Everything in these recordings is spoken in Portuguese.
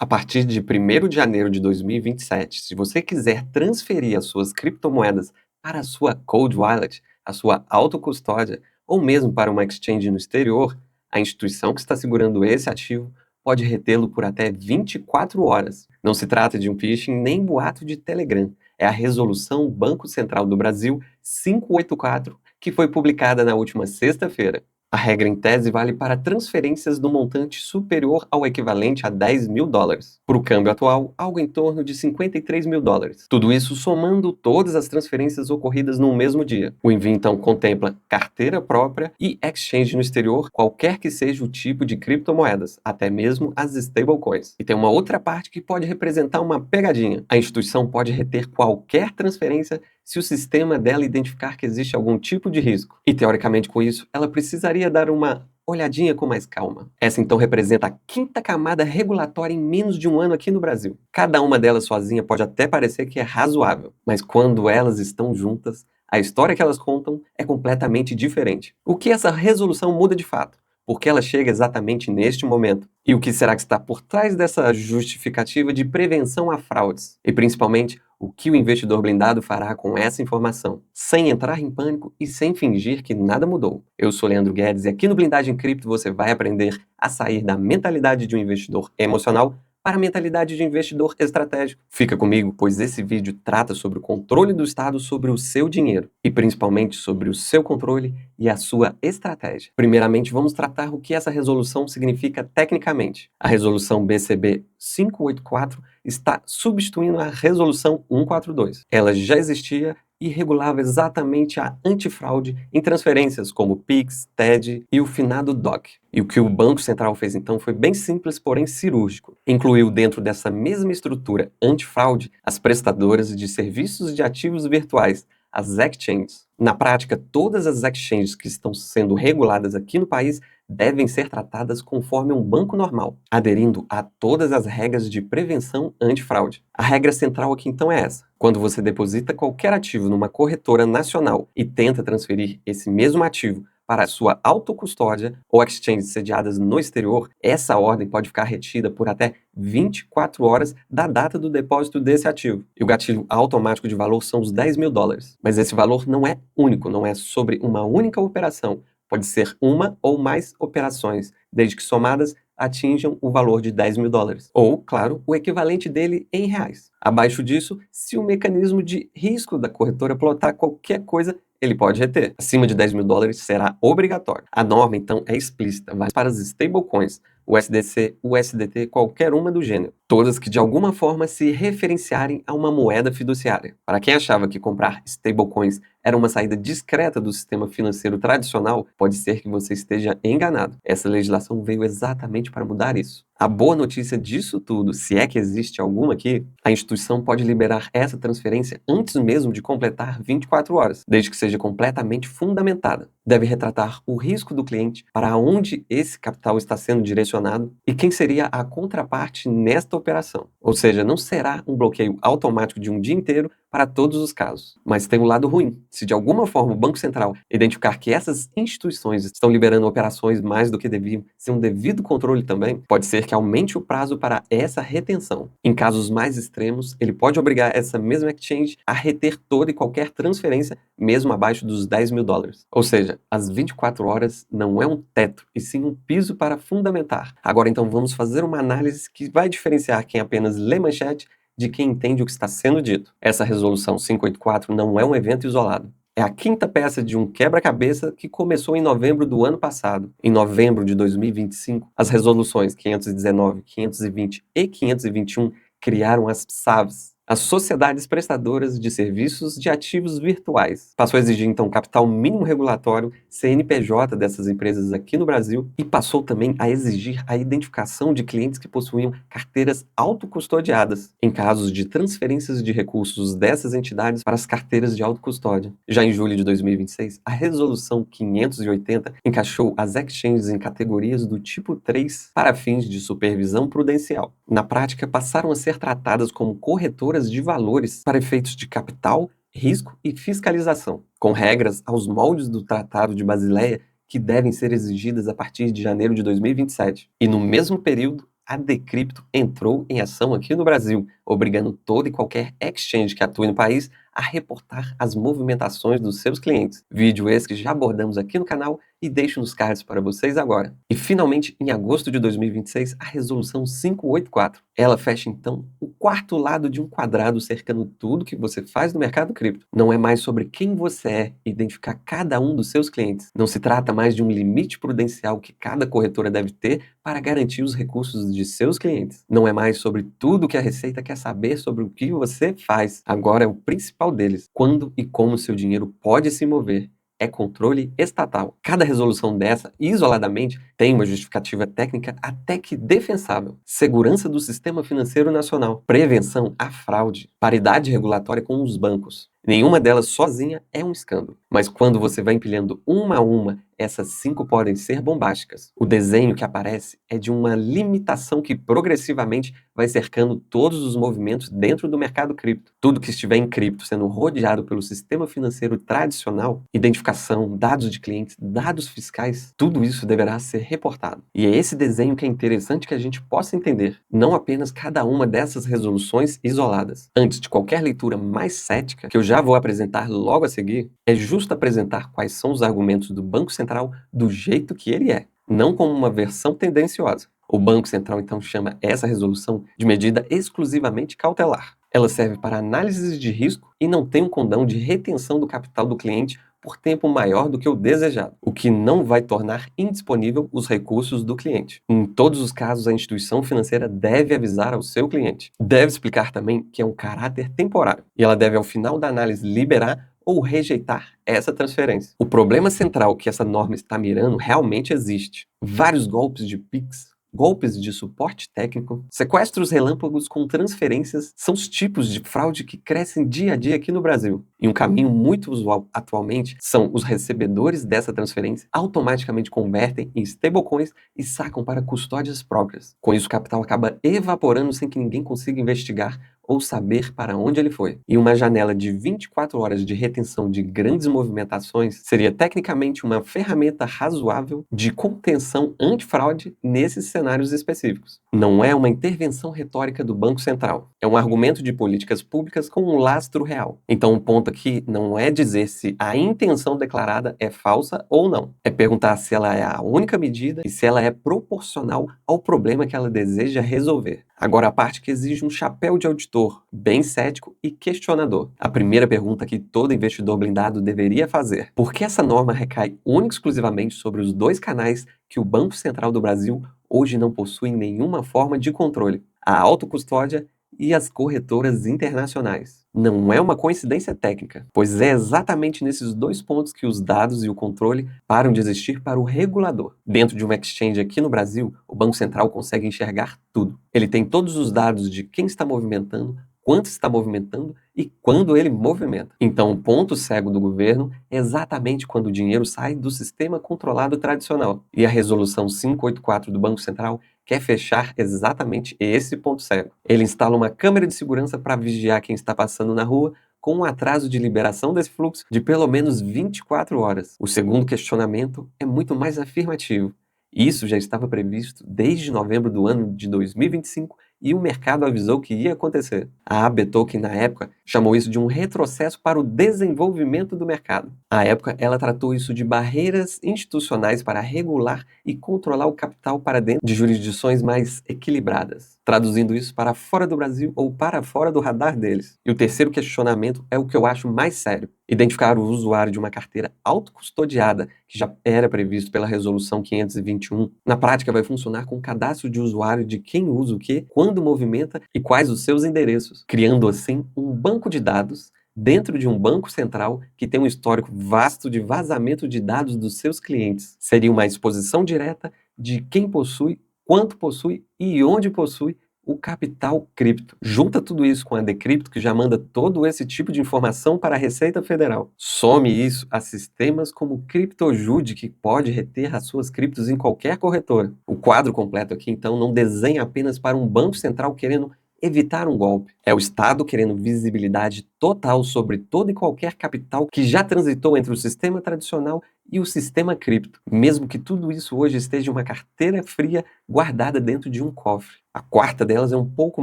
A partir de 1º de janeiro de 2027, se você quiser transferir as suas criptomoedas para a sua Cold Wallet, a sua autocustódia, ou mesmo para uma exchange no exterior, a instituição que está segurando esse ativo pode retê-lo por até 24 horas. Não se trata de um phishing nem boato de Telegram. É a Resolução Banco Central do Brasil 584, que foi publicada na última sexta-feira. A regra em tese vale para transferências do montante superior ao equivalente a $10.000. Para o câmbio atual, algo em torno de $53.000. Tudo isso somando todas as transferências ocorridas no mesmo dia. O envio então contempla carteira própria e exchange no exterior, qualquer que seja o tipo de criptomoedas, até mesmo as stablecoins. E tem uma outra parte que pode representar uma pegadinha. A instituição pode reter qualquer transferência se o sistema dela identificar que existe algum tipo de risco. E, teoricamente, com isso, ela precisaria dar uma olhadinha com mais calma. Essa, então, representa a 5ª camada regulatória em menos de um ano aqui no Brasil. Cada uma delas sozinha pode até parecer que é razoável, mas quando elas estão juntas, a história que elas contam é completamente diferente. O que essa resolução muda de fato? Por que ela chega exatamente neste momento? E o que será que está por trás dessa justificativa de prevenção a fraudes? E, principalmente, o que o investidor blindado fará com essa informação, sem entrar em pânico e sem fingir que nada mudou. Eu sou Leandro Guedes e aqui no Blindagem Cripto você vai aprender a sair da mentalidade de um investidor emocional para a mentalidade de investidor estratégico. Fica comigo, pois esse vídeo trata sobre o controle do Estado sobre o seu dinheiro e principalmente sobre o seu controle e a sua estratégia. Primeiramente, vamos tratar o que essa resolução significa tecnicamente. A resolução BCB 584 está substituindo a resolução 142. Ela já existia e regulava exatamente a antifraude em transferências como Pix, TED e o finado DOC. E o que o Banco Central fez então foi bem simples, porém cirúrgico. Incluiu dentro dessa mesma estrutura antifraude as prestadoras de serviços de ativos virtuais, as exchanges. Na prática, todas as exchanges que estão sendo reguladas aqui no país devem ser tratadas conforme um banco normal, aderindo a todas as regras de prevenção antifraude. A regra central aqui então é essa. Quando você deposita qualquer ativo numa corretora nacional e tenta transferir esse mesmo ativo para a sua autocustódia ou exchanges sediadas no exterior, essa ordem pode ficar retida por até 24 horas da data do depósito desse ativo. E o gatilho automático de valor são os $10.000. Mas esse valor não é único, não é sobre uma única operação. Pode ser uma ou mais operações, desde que somadas atinjam o valor de $10.000. Ou, claro, o equivalente dele em reais. Abaixo disso, se o mecanismo de risco da corretora plotar qualquer coisa, ele pode reter. Acima de $10.000 será obrigatório. A norma, então, é explícita, vai para as stablecoins, o USDC, o USDT, qualquer uma do gênero. Todas que de alguma forma se referenciarem a uma moeda fiduciária. Para quem achava que comprar stablecoins era uma saída discreta do sistema financeiro tradicional, pode ser que você esteja enganado. Essa legislação veio exatamente para mudar isso. A boa notícia disso tudo, se é que existe alguma aqui, a instituição pode liberar essa transferência antes mesmo de completar 24 horas, desde que seja completamente fundamentada. Deve retratar o risco do cliente, para onde esse capital está sendo direcionado e quem seria a contraparte nesta operação. Ou seja, não será um bloqueio automático de um dia inteiro para todos os casos. Mas tem um lado ruim. Se de alguma forma o Banco Central identificar que essas instituições estão liberando operações mais do que deviam, sem um devido controle também, pode ser que aumente o prazo para essa retenção. Em casos mais extremos, ele pode obrigar essa mesma exchange a reter toda e qualquer transferência, mesmo abaixo dos $10.000. Ou seja, as 24 horas não é um teto, e sim um piso para fundamentar. Agora então vamos fazer uma análise que vai diferenciar quem apenas lê manchete de quem entende o que está sendo dito. Essa resolução 584 não é um evento isolado. É a 5ª peça de um quebra-cabeça que começou em novembro do ano passado. Em novembro de 2025, as resoluções 519, 520 e 521 criaram as SAVs, as Sociedades Prestadoras de Serviços de Ativos Virtuais. Passou a exigir, então, capital mínimo regulatório, CNPJ dessas empresas aqui no Brasil, e passou também a exigir a identificação de clientes que possuíam carteiras autocustodiadas, em casos de transferências de recursos dessas entidades para as carteiras de autocustódia. Já em julho de 2026, a Resolução 580 encaixou as exchanges em categorias do tipo 3 para fins de supervisão prudencial. Na prática, passaram a ser tratadas como corretoras de valores para efeitos de capital, risco e fiscalização, com regras aos moldes do Tratado de Basileia que devem ser exigidas a partir de janeiro de 2027. E no mesmo período, a Decrypto entrou em ação aqui no Brasil, obrigando toda e qualquer exchange que atue no país a reportar as movimentações dos seus clientes. Vídeo esse que já abordamos aqui no canal e deixo nos cards para vocês agora. E finalmente, em agosto de 2026, a resolução 584. Ela fecha então o quarto lado de um quadrado cercando tudo que você faz no mercado cripto. Não é mais sobre quem você é e identificar cada um dos seus clientes. Não se trata mais de um limite prudencial que cada corretora deve ter para garantir os recursos de seus clientes. Não é mais sobre tudo que a Receita quer saber sobre o que você faz. Agora é o principal deles: quando e como seu dinheiro pode se mover. É controle estatal. Cada resolução dessa, isoladamente, tem uma justificativa técnica até que defensável. Segurança do sistema financeiro nacional, prevenção à fraude, paridade regulatória com os bancos. Nenhuma delas sozinha é um escândalo. Mas quando você vai empilhando uma a uma, essas 5 podem ser bombásticas. O desenho que aparece é de uma limitação que progressivamente vai cercando todos os movimentos dentro do mercado cripto. Tudo que estiver em cripto sendo rodeado pelo sistema financeiro tradicional, identificação, dados de clientes, dados fiscais, tudo isso deverá ser reportado. E é esse desenho que é interessante que a gente possa entender, não apenas cada uma dessas resoluções isoladas. Antes de qualquer leitura mais cética, que eu já vou apresentar logo a seguir, é justo apresentar quais são os argumentos do Banco Central do jeito que ele é, não como uma versão tendenciosa. O Banco Central então chama essa resolução de medida exclusivamente cautelar. Ela serve para análises de risco e não tem um condão de retenção do capital do cliente por tempo maior do que o desejado, o que não vai tornar indisponível os recursos do cliente. Em todos os casos, a instituição financeira deve avisar ao seu cliente. Deve explicar também que é um caráter temporário e ela deve, ao final da análise, liberar ou rejeitar essa transferência. O problema central que essa norma está mirando realmente existe. Vários golpes de Pix, golpes de suporte técnico, sequestros relâmpagos com transferências são os tipos de fraude que crescem dia a dia aqui no Brasil. E um caminho muito usual atualmente são os recebedores dessa transferência automaticamente convertem em stablecoins e sacam para custódias próprias. Com isso, o capital acaba evaporando sem que ninguém consiga investigar ou saber para onde ele foi. E uma janela de 24 horas de retenção de grandes movimentações seria tecnicamente uma ferramenta razoável de contenção antifraude nesses cenários específicos. Não é uma intervenção retórica do Banco Central, é um argumento de políticas públicas com um lastro real. Então o ponto aqui não é dizer se a intenção declarada é falsa ou não, é perguntar se ela é a única medida e se ela é proporcional ao problema que ela deseja resolver. Agora a parte que exige um chapéu de auditor, bem cético e questionador. A primeira pergunta que todo investidor blindado deveria fazer: por que essa norma recai única e exclusivamente sobre os 2 canais que o Banco Central do Brasil hoje não possui nenhuma forma de controle? A autocustódia e as corretoras internacionais. Não é uma coincidência técnica, pois é exatamente nesses 2 pontos que os dados e o controle param de existir para o regulador. Dentro de uma exchange aqui no Brasil, o Banco Central consegue enxergar tudo. Ele tem todos os dados de quem está movimentando, quanto está movimentando e quando ele movimenta. Então, o ponto cego do governo é exatamente quando o dinheiro sai do sistema controlado tradicional. E a resolução 584 do Banco Central quer fechar exatamente esse ponto cego. Ele instala uma câmera de segurança para vigiar quem está passando na rua, com um atraso de liberação desse fluxo de pelo menos 24 horas. O segundo questionamento é muito mais afirmativo. Isso já estava previsto desde novembro do ano de 2025 e o mercado avisou que ia acontecer. A AB Token, na época, chamou isso de um retrocesso para o desenvolvimento do mercado. À época, ela tratou isso de barreiras institucionais para regular e controlar o capital para dentro de jurisdições mais equilibradas, traduzindo isso para fora do Brasil ou para fora do radar deles. E o terceiro questionamento é o que eu acho mais sério: identificar o usuário de uma carteira autocustodiada, que já era previsto pela Resolução 521. Na prática, vai funcionar com o cadastro de usuário de quem usa o quê, quando movimenta e quais os seus endereços, criando assim um banco de dados dentro de um banco central que tem um histórico vasto de vazamento de dados dos seus clientes. Seria uma exposição direta de quem possui, quanto possui e onde possui o capital cripto. Junta tudo isso com a Decrypto, que já manda todo esse tipo de informação para a Receita Federal. Some isso a sistemas como o CryptoJude, que pode reter as suas criptos em qualquer corretora. O quadro completo aqui, então, não desenha apenas para um banco central querendo evitar um golpe. É o Estado querendo visibilidade total sobre todo e qualquer capital que já transitou entre o sistema tradicional e o sistema cripto, mesmo que tudo isso hoje esteja em uma carteira fria guardada dentro de um cofre. A quarta delas é um pouco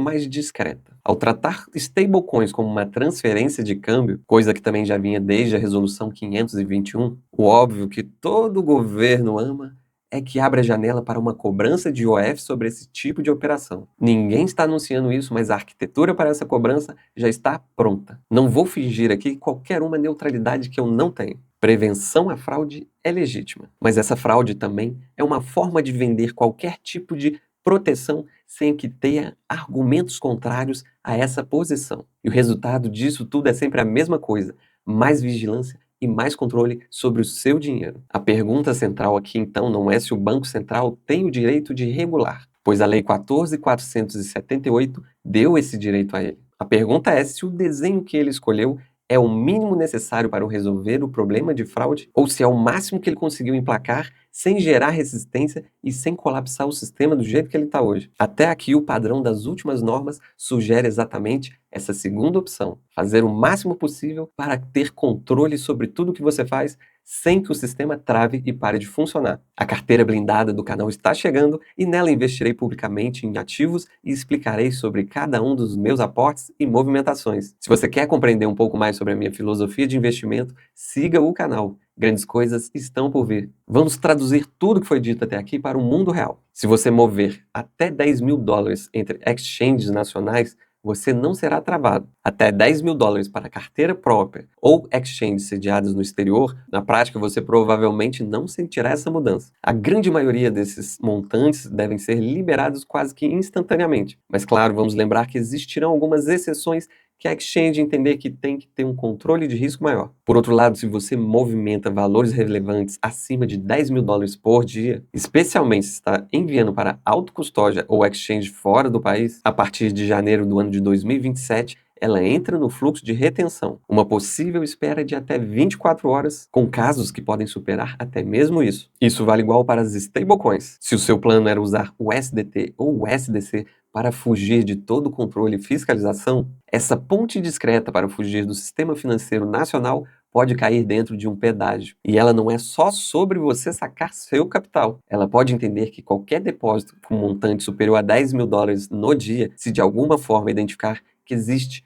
mais discreta. Ao tratar stablecoins como uma transferência de câmbio, coisa que também já vinha desde a Resolução 521, o óbvio que todo governo ama é que abre a janela para uma cobrança de IOF sobre esse tipo de operação. Ninguém está anunciando isso, mas a arquitetura para essa cobrança já está pronta. Não vou fingir aqui qualquer uma neutralidade que eu não tenho. Prevenção à fraude é legítima, mas essa fraude também é uma forma de vender qualquer tipo de proteção sem que tenha argumentos contrários a essa posição. E o resultado disso tudo é sempre a mesma coisa: mais vigilância e mais controle sobre o seu dinheiro. A pergunta central aqui, então, não é se o Banco Central tem o direito de regular, pois a Lei 14.478 deu esse direito a ele. A pergunta é se o desenho que ele escolheu é o mínimo necessário para resolver o problema de fraude ou se é o máximo que ele conseguiu emplacar sem gerar resistência e sem colapsar o sistema do jeito que ele está hoje. Até aqui, o padrão das últimas normas sugere exatamente essa segunda opção: fazer o máximo possível para ter controle sobre tudo que você faz sem que o sistema trave e pare de funcionar. A carteira blindada do canal está chegando e nela investirei publicamente em ativos e explicarei sobre cada um dos meus aportes e movimentações. Se você quer compreender um pouco mais sobre a minha filosofia de investimento, siga o canal. Grandes coisas estão por vir. Vamos traduzir tudo que foi dito até aqui para o mundo real. Se você mover até $10.000 entre exchanges nacionais, você não será travado. Até $10.000 para carteira própria ou exchanges sediados no exterior, na prática você provavelmente não sentirá essa mudança. A grande maioria desses montantes devem ser liberados quase que instantaneamente. Mas claro, vamos lembrar que existirão algumas exceções que a exchange entender que tem que ter um controle de risco maior. Por outro lado, se você movimenta valores relevantes acima de $10.000 por dia, especialmente se está enviando para autocustódia ou exchange fora do país, a partir de janeiro do ano de 2027, ela entra no fluxo de retenção, uma possível espera de até 24 horas, com casos que podem superar até mesmo isso. Isso vale igual para as stablecoins. Se o seu plano era usar o SDT ou o SDC para fugir de todo o controle e fiscalização, essa ponte discreta para fugir do sistema financeiro nacional pode cair dentro de um pedágio. E ela não é só sobre você sacar seu capital. Ela pode entender que qualquer depósito com montante superior a $10.000 no dia, se de alguma forma identificar que existe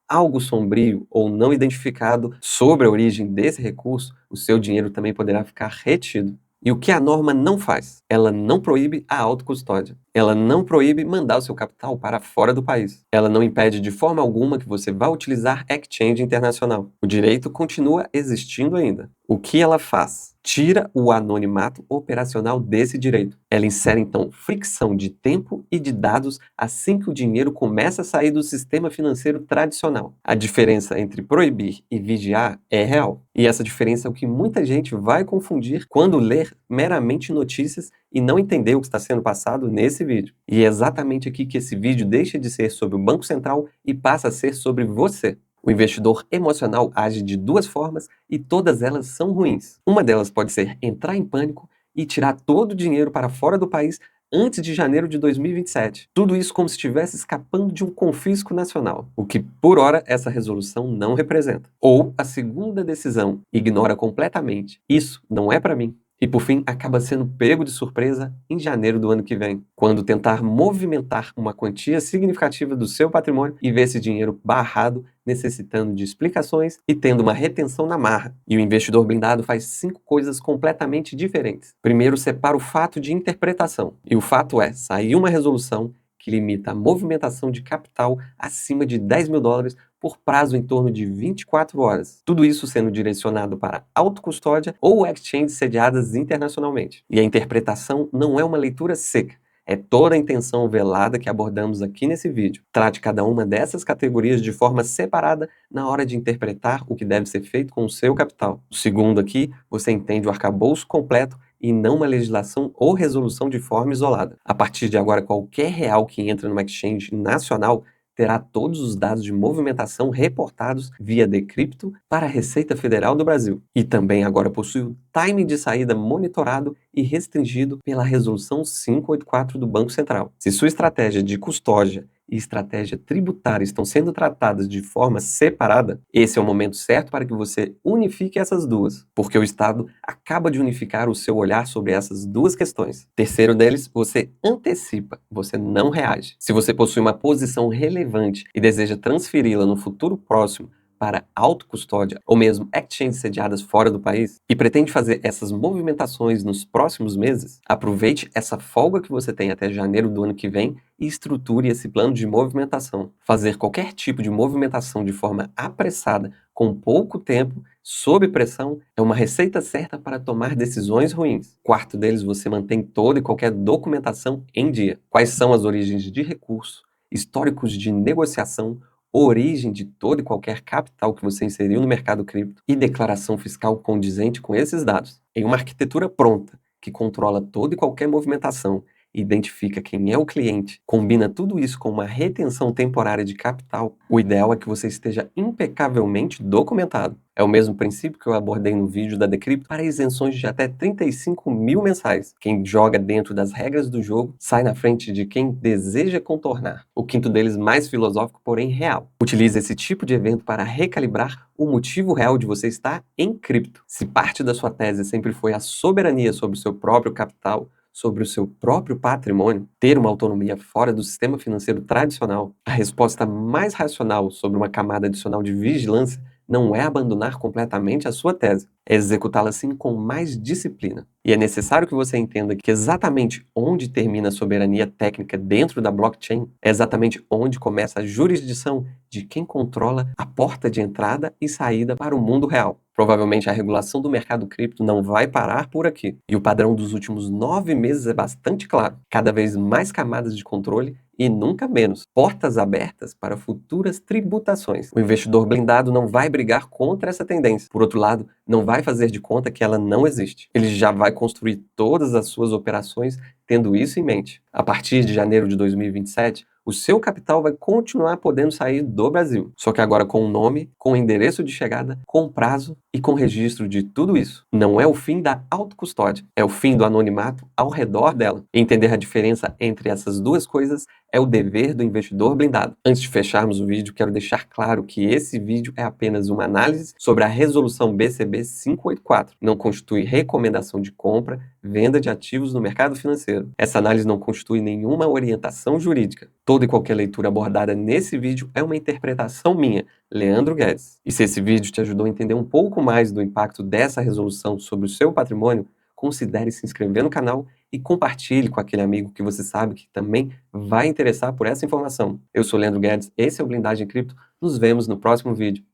algo sombrio ou não identificado sobre a origem desse recurso, o seu dinheiro também poderá ficar retido. E o que a norma não faz? Ela não proíbe a autocustódia. Ela não proíbe mandar o seu capital para fora do país. Ela não impede de forma alguma que você vá utilizar exchange internacional. O direito continua existindo ainda. O que ela faz? Tira o anonimato operacional desse direito. Ela insere, então, fricção de tempo e de dados assim que o dinheiro começa a sair do sistema financeiro tradicional. A diferença entre proibir e vigiar é real. E essa diferença é o que muita gente vai confundir quando ler meramente notícias e não entender o que está sendo passado nesse vídeo. E é exatamente aqui que esse vídeo deixa de ser sobre o Banco Central e passa a ser sobre você. O investidor emocional age de duas formas e todas elas são ruins. Uma delas pode ser entrar em pânico e tirar todo o dinheiro para fora do país antes de janeiro de 2027. Tudo isso como se estivesse escapando de um confisco nacional, o que, por hora, essa resolução não representa. Ou a segunda decisão ignora completamente: isso não é para mim. E por fim, acaba sendo pego de surpresa em janeiro do ano que vem, quando tentar movimentar uma quantia significativa do seu patrimônio e ver esse dinheiro barrado, necessitando de explicações e tendo uma retenção na marra. E o investidor blindado faz 5 coisas completamente diferentes. Primeiro, separa o fato de interpretação. E o fato é, saiu uma resolução que limita a movimentação de capital acima de $10.000 por prazo em torno de 24 horas. Tudo isso sendo direcionado para autocustódia ou exchanges sediadas internacionalmente. E a interpretação não é uma leitura seca. É toda a intenção velada que abordamos aqui nesse vídeo. Trate cada uma dessas categorias de forma separada na hora de interpretar o que deve ser feito com o seu capital. O segundo aqui, você entende o arcabouço completo e não uma legislação ou resolução de forma isolada. A partir de agora, qualquer real que entra numa exchange nacional terá todos os dados de movimentação reportados via Decrypto para a Receita Federal do Brasil. E também agora possui o timing de saída monitorado e restringido pela Resolução 584 do Banco Central. Se sua estratégia de custódia e estratégia tributária estão sendo tratadas de forma separada, esse é o momento certo para que você unifique essas duas, porque o Estado acaba de unificar o seu olhar sobre essas duas questões. Terceiro deles, você antecipa, você não reage. Se você possui uma posição relevante e deseja transferi-la no futuro próximo para autocustódia ou mesmo exchanges sediadas fora do país e pretende fazer essas movimentações nos próximos meses, aproveite essa folga que você tem até janeiro do ano que vem e estruture esse plano de movimentação. Fazer qualquer tipo de movimentação de forma apressada, com pouco tempo, sob pressão, é uma receita certa para tomar decisões ruins. Quarto deles, você mantém toda e qualquer documentação em dia. Quais são as origens de recurso, históricos de negociação, origem de todo e qualquer capital que você inseriu no mercado cripto e declaração fiscal condizente com esses dados. Em uma arquitetura pronta, que controla toda e qualquer movimentação, identifica quem é o cliente, combina tudo isso com uma retenção temporária de capital, o ideal é que você esteja impecavelmente documentado. É o mesmo princípio que eu abordei no vídeo da Decrypto para isenções de até 35 mil mensais. Quem joga dentro das regras do jogo sai na frente de quem deseja contornar. O quinto deles, mais filosófico, porém real. Utilize esse tipo de evento para recalibrar o motivo real de você estar em cripto. Se parte da sua tese sempre foi a soberania sobre o seu próprio capital, sobre o seu próprio patrimônio, ter uma autonomia fora do sistema financeiro tradicional, a resposta mais racional sobre uma camada adicional de vigilância não é abandonar completamente a sua tese, é executá-la assim com mais disciplina. E é necessário que você entenda que exatamente onde termina a soberania técnica dentro da blockchain é exatamente onde começa a jurisdição de quem controla a porta de entrada e saída para o mundo real. Provavelmente a regulação do mercado cripto não vai parar por aqui. E o padrão dos últimos 9 meses é bastante claro. Cada vez mais camadas de controle e nunca menos. Portas abertas para futuras tributações. O investidor blindado não vai brigar contra essa tendência. Por outro lado, não vai fazer de conta que ela não existe. Ele já vai construir todas as suas operações tendo isso em mente. A partir de janeiro de 2027, o seu capital vai continuar podendo sair do Brasil, só que agora com o nome, com o endereço de chegada, com prazo e com registro de tudo isso. Não é o fim da autocustódia, é o fim do anonimato ao redor dela. Entender a diferença entre essas duas coisas é o dever do investidor blindado. Antes de fecharmos o vídeo, quero deixar claro que esse vídeo é apenas uma análise sobre a resolução BCB 584. Não constitui recomendação de compra, venda de ativos no mercado financeiro. Essa análise não constitui nenhuma orientação jurídica. Toda e qualquer leitura abordada nesse vídeo é uma interpretação minha, Leandro Guedes. E se esse vídeo te ajudou a entender um pouco mais do impacto dessa resolução sobre o seu patrimônio, considere se inscrever no canal e compartilhe com aquele amigo que você sabe que também vai interessar por essa informação. Eu sou Leandro Guedes, esse é o Blindagem Cripto. Nos vemos no próximo vídeo.